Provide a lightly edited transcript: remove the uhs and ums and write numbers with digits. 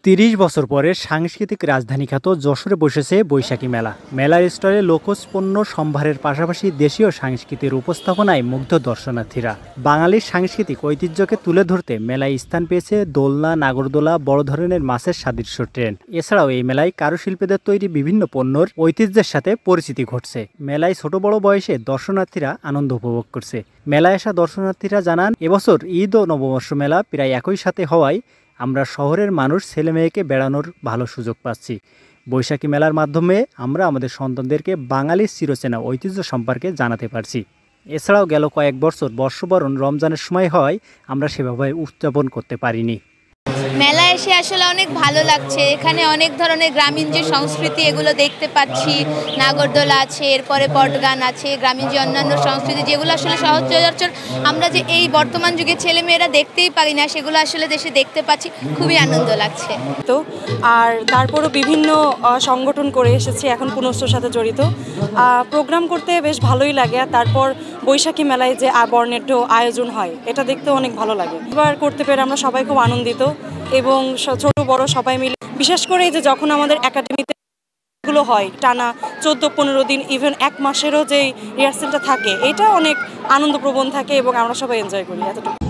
৩০ বছর পরে সাংস্কৃতিক রাজধানী খ্যাত যশোরে বসেছে বৈশাখী মেলা। মেলার স্টলে লোকজ পণ্য সম্ভারের পাশাপাশি দেশীয় সংস্কৃতির উপস্থাপনায় মুগ্ধ দর্শনার্থীরা। বাঙালির সাংস্কৃতিক ঐতিহ্যকে তুলে ধরতে মেলায় স্থান পেয়েছে দোলনা, নাগরদোলা, বড় ধরনের মাছের সাদৃশ্য ট্রেন। এছাড়াও এই মেলায় কারুশিল্পীদের তৈরি বিভিন্ন পণ্যর ঐতিহ্যের সাথে পরিচিতি ঘটছে। মেলায় ছোট বড় বয়সে দর্শনার্থীরা আনন্দ উপভোগ করছে। মেলায় আসা দর্শনার্থীরা জানান, এবছর ঈদ ও নববর্ষ মেলা প্রায় একই সাথে হওয়ায় আমরা শহরের মানুষ ছেলেমেয়েকে বেড়ানোর ভালো সুযোগ পাচ্ছি। বৈশাখী মেলার মাধ্যমে আমরা আমাদের সন্তানদেরকে বাঙালির চিরচেনা ঐতিহ্য সম্পর্কে জানাতে পারছি। এছাড়াও গেল কয়েক বছর বর্ষবরণ রমজানের সময় হয় আমরা সেভাবে উদযাপন করতে পারিনি। মেলা এসে আসলে অনেক ভালো লাগছে। এখানে অনেক ধরনের গ্রামীণ যে সংস্কৃতি এগুলো দেখতে পাচ্ছি। নাগরদোলা আছে, এরপরে পটগান আছে, গ্রামীণ যে অন্যান্য সংস্কৃতি যেগুলো আসলে সচরাচর আমরা যে এই বর্তমান যুগে ছেলেমেয়েরা দেখতেই পারি না, সেগুলো আসলে দেশে দেখতে পাচ্ছি। খুবই আনন্দ লাগছে। তো আর তারপরও বিভিন্ন সংগঠন করে এসেছি, এখন পুনশ্চর সাথে জড়িত। প্রোগ্রাম করতে বেশ ভালোই লাগে। আর তারপর বৈশাখী মেলায় যে বর্ণাঢ্য আয়োজন হয়, এটা দেখতে অনেক ভালো লাগে। এবার করতে পেরে আমরা সবাই খুব আনন্দিত এবং ছোট বড় সবাই মিলে, বিশেষ করে যে যখন আমাদের একাডেমিতে গুলো হয় টানা 14-15 দিন, ইভেন এক মাসেরও যে রিহার্সেলটা থাকে, এটা অনেক আনন্দপ্রবণ থাকে এবং আমরা সবাই এনজয় করি। এতটুকু।